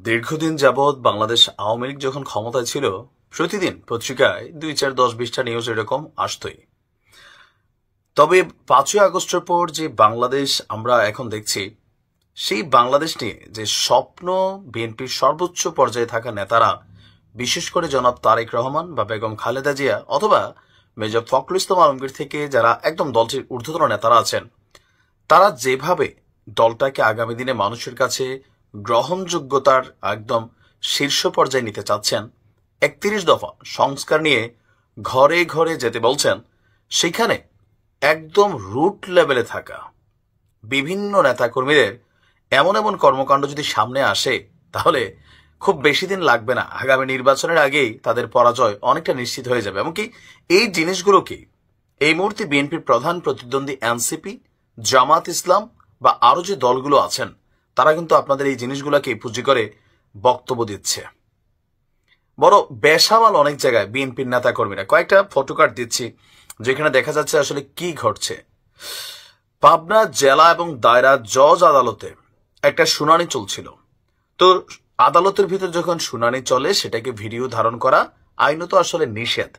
দীর্ঘদিন যাবৎ বাংলাদেশ আওয়ামী লীগ যখন ক্ষমতায় ছিল, প্রতিদিন পত্রিকায় ২, ৪, ১০, ২০টা নিউজ এরকম আসতই। তবে ৫ই আগস্টের পর যে বাংলাদেশ আমরা এখন দেখছি, সেই বাংলাদেশ নিয়ে যে স্বপ্ন বিএনপির সর্বোচ্চ পর্যায়ে থাকা নেতারা, বিশেষ করে জনাব তারেক রহমান বা বেগম খালেদা জিয়া অথবা মেজর ফখরুল ইসলাম আলমগীর থেকে যারা একদম দলটির ঊর্ধ্বতন নেতারা আছেন, তারা যেভাবে দলটাকে আগামী দিনে মানুষের কাছে গ্রহণযোগ্যতার একদম শীর্ষ পর্যায়ে নিতে চাচ্ছেন, ৩১ দফা সংস্কার নিয়ে ঘরে ঘরে যেতে বলছেন, সেখানে একদম রুট লেভেলে থাকা বিভিন্ন নেতাকর্মীদের এমন এমন কর্মকাণ্ড যদি সামনে আসে, তাহলে খুব বেশি দিন লাগবে না, আগামী নির্বাচনের আগেই তাদের পরাজয় অনেকটা নিশ্চিত হয়ে যাবে। এমনকি এই জিনিসগুলোকে এই মুহূর্তে বিএনপির প্রধান প্রতিদ্বন্দ্বী এনসিপি, জামাত ইসলাম বা আরো যে দলগুলো আছেন, তারা কিন্তু আপনাদের এই জিনিসগুলোকে পুঁজি করে বক্তব্য দিচ্ছে। বড় বেসামাল অনেক জায়গায় বিএনপির নেতা কর্মীরা, কয়েকটা ফটোকার্ড দিচ্ছি যেখানে দেখা যাচ্ছে আসলে কি ঘটছে। পাবনা জেলা এবং দায়রা জজ আদালতে একটা শুনানি চলছিল। তো আদালতের ভিতর যখন শুনানি চলে, সেটাকে ভিডিও ধারণ করা আইনত আসলে নিষেধ,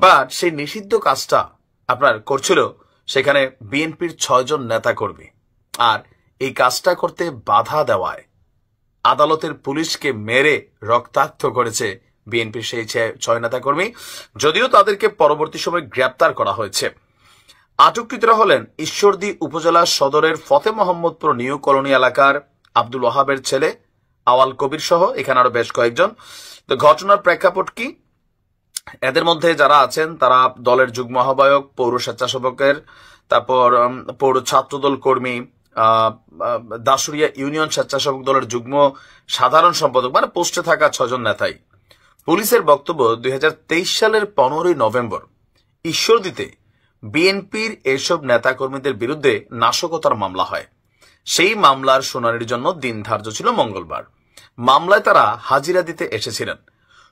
বাট সেই নিষিদ্ধ কাজটা আপনার করছিল সেখানে বিএনপির ৬ জন নেতা কর্মী। আর এই কাজটা করতে বাধা দেওয়ায় আদালতের পুলিশকে মেরে রক্তাক্ত করেছে বিএনপির সেই ৬ নেতা কর্মী, যদিও তাদেরকে পরবর্তী সময় গ্রেপ্তার করা হয়েছে। আটককৃতরা হলেন ঈশ্বরদী উপজেলা সদরের ফতে মোহাম্মদপুর নিউ কলোনি এলাকার আব্দুল ওয়াহাবের ছেলে আওয়াল কবির সহ এখানে আরো বেশ কয়েকজন। তো ঘটনার প্রেক্ষাপট কি? এদের মধ্যে যারা আছেন তারা দলের যুগ্ম আহ্বায়ক, পৌর স্বেচ্ছাসেবকের, তারপর পৌর ছাত্রদল কর্মী, দাসুরিয়া ইউনিয়ন স্বেচ্ছাসেবক দলের যুগ্ম সাধারণ সম্পাদক, মানে পোস্টে থাকা ৬ জন নেতাই। পুলিশের বক্তব্য, ২০২৩ সালের ১৫ই নভেম্বর ঈশ্বরদীতে বিএনপির এসব নেতাকর্মীদের বিরুদ্ধে নাশকতার মামলা হয়। সেই মামলার শুনানির জন্য দিন ধার্য ছিল মঙ্গলবার। মামলায় তারা হাজিরা দিতে এসেছিলেন।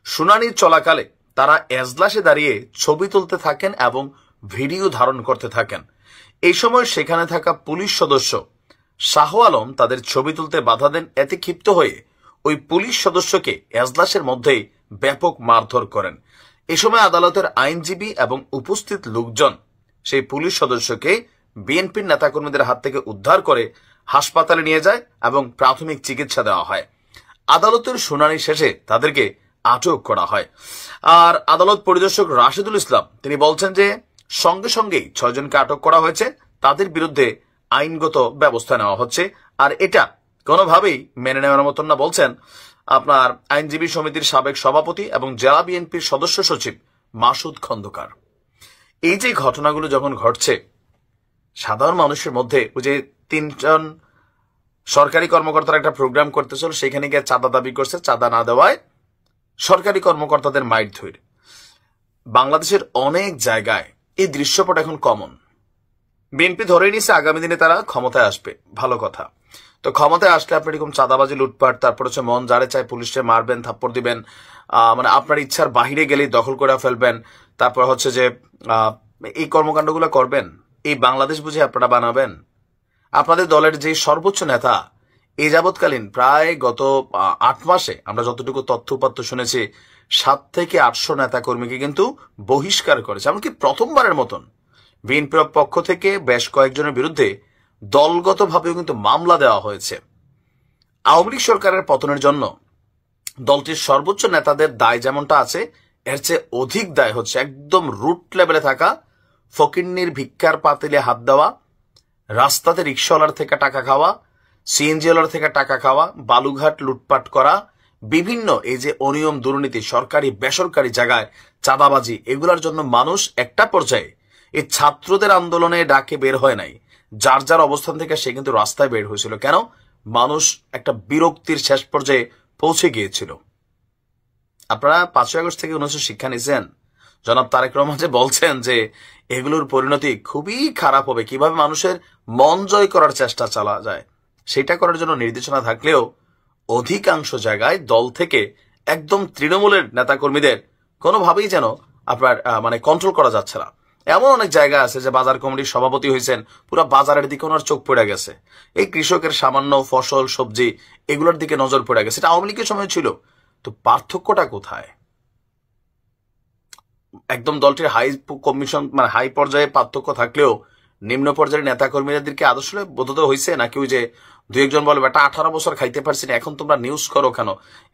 শুনানির চলাকালে তারা এজলাসে দাঁড়িয়ে ছবি তুলতে থাকেন এবং ভিডিও ধারণ করতে থাকেন। এই সময় সেখানে থাকা পুলিশ সদস্য শাহ আলম তাদের ছবি তুলতে বাধা দেন। এতে ক্ষিপ্ত হয়ে ওই পুলিশ সদস্যকে এজলাসের মধ্যেই ব্যাপক মারধর করেন। এ সময় আদালতের আইনজীবী এবং উপস্থিত লোকজন সেই পুলিশ সদস্যকে বিএনপির নেতাকর্মীদের হাত থেকে উদ্ধার করে হাসপাতালে নিয়ে যায় এবং প্রাথমিক চিকিৎসা দেওয়া হয়। আদালতের শুনানি শেষে তাদেরকে আটক করা হয়। আর আদালত পরিদর্শক রাশেদুল ইসলাম তিনি বলছেন যে সঙ্গে সঙ্গেই ৬ জনকে আটক করা হয়েছে, তাদের বিরুদ্ধে আইনগত ব্যবস্থা নেওয়া হচ্ছে। আর এটা কোনোভাবেই মেনে নেওয়ার মতন না, বলছেন আপনার আইনজীবী সমিতির সাবেক সভাপতি এবং জেলা বিএনপির সদস্য সচিব মাসুদ খন্দকার। এই যে ঘটনাগুলো যখন ঘটছে, সাধারণ মানুষের মধ্যে ওই যে ৩ জন সরকারি কর্মকর্তারা একটা প্রোগ্রাম করতেছিল, সেখানে গিয়ে চাঁদা দাবি করছে, চাঁদা না দেওয়ায় সরকারি কর্মকর্তাদের মাইর ধরে। বাংলাদেশের অনেক জায়গায় এই দৃশ্যপট এখন কমন। বিএনপি ধরে নিছে আগামী দিনে তারা ক্ষমতায় আসবে, ভালো কথা। তো ক্ষমতায় আসলে আপনার এরকম চাঁদাবাজি, লুটপাট, তারপর হচ্ছে মন যারে চায় পুলিশে মারবেন, থাপ্পড় দিবেন, মানে আপনার ইচ্ছার বাহিরে গেলেই দখল করে ফেলবেন, তারপর হচ্ছে যে এই কর্মকাণ্ডগুলো করবেন। এই বাংলাদেশ বুঝে আপনারা বানাবেন? আপনাদের দলের যে সর্বোচ্চ নেতা এই যাবৎকালীন প্রায় গত ৮ মাসে আমরা যতটুকু তথ্য উপাত্ত শুনেছি, ৭ থেকে ৮০০ নেতা কর্মীকে কিন্তু বহিষ্কার করেছে। এমনকি প্রথমবারের মতন বিএনপির পক্ষ থেকে বেশ কয়েকজনের বিরুদ্ধে দলগতভাবেও কিন্তু মামলা দেওয়া হয়েছে। আওয়ামী লীগ সরকারের পতনের জন্য দলটির সর্বোচ্চ নেতাদের দায় যেমনটা আছে, এর চেয়ে অধিক দায় হচ্ছে একদম রুট লেভেলে থাকা ফকিন্নির ভিক্ষার পাতিলে হাত দেওয়া, রাস্তাতে রিক্সাওয়ালার থেকে টাকা খাওয়া, সিএনজিওয়ালার থেকে টাকা খাওয়া, বালুঘাট লুটপাট করা, বিভিন্ন এই যে অনিয়ম, দুর্নীতি, সরকারি বেসরকারি জায়গায় চাঁদাবাজি, এগুলোর জন্য মানুষ একটা পর্যায়ে এই ছাত্রদের আন্দোলনে ডাকে বের হয় নাই। যার যার অবস্থান থেকে সে কিন্তু রাস্তায় বের হয়েছিল। কেন? মানুষ একটা বিরক্তির শেষ পর্যায়ে পৌঁছে গিয়েছিল। আপনারা ৫ই আগস্ট থেকে ১৯ শিক্ষা নিয়েছেন। জনাব তারেক রহমান যে বলছেন যে এগুলোর পরিণতি খুবই খারাপ হবে, কিভাবে মানুষের মন জয় করার চেষ্টা চালা যায়, সেটা করার জন্য নির্দেশনা থাকলেও অধিকাংশ জায়গায় দল থেকে একদম তৃণমূলের নেতাকর্মীদের কোনোভাবেই যেন আপনার মানে কন্ট্রোল করা যাচ্ছে না। এমন অনেক জায়গা আছে যে বাজার কমিটির সভাপতি হয়েছেন, পুরো বাজারের দিকে ওনার চোখ পড়ে গেছে, এই কৃষকের সামান্য ফসল সবজি এগুলোর দিকে নজর পড়ে গেছে। এটা আওয়ামী লীগের সময় ছিল। তো পার্থক্যটা কোথায়? একদম দলটির হাই কমিশন মানে হাই পর্যায়ে পার্থক্য থাকলেও নিম্ন পর্যায়ের নেতা কর্মীদেরকে আসলে বোধত হয়েছে নাকি ওই যে দু একজন বলবে এটা 18 বছর খাইতে পারছি না, এখন তোমরা নিউজ করো কেন?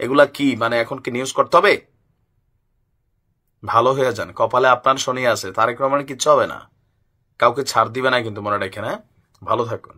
এগুলা কি মানে এখন কি নিউজ করতে হবে? ভালো হয়ে যান, কপালে আপনার শনি আছে, তারেক রহমানের কিচ্ছু হবে না, কাউকে ছাড় দিবে না কিন্তু মনে রাখেন। হ্যাঁ, ভালো থাকুন।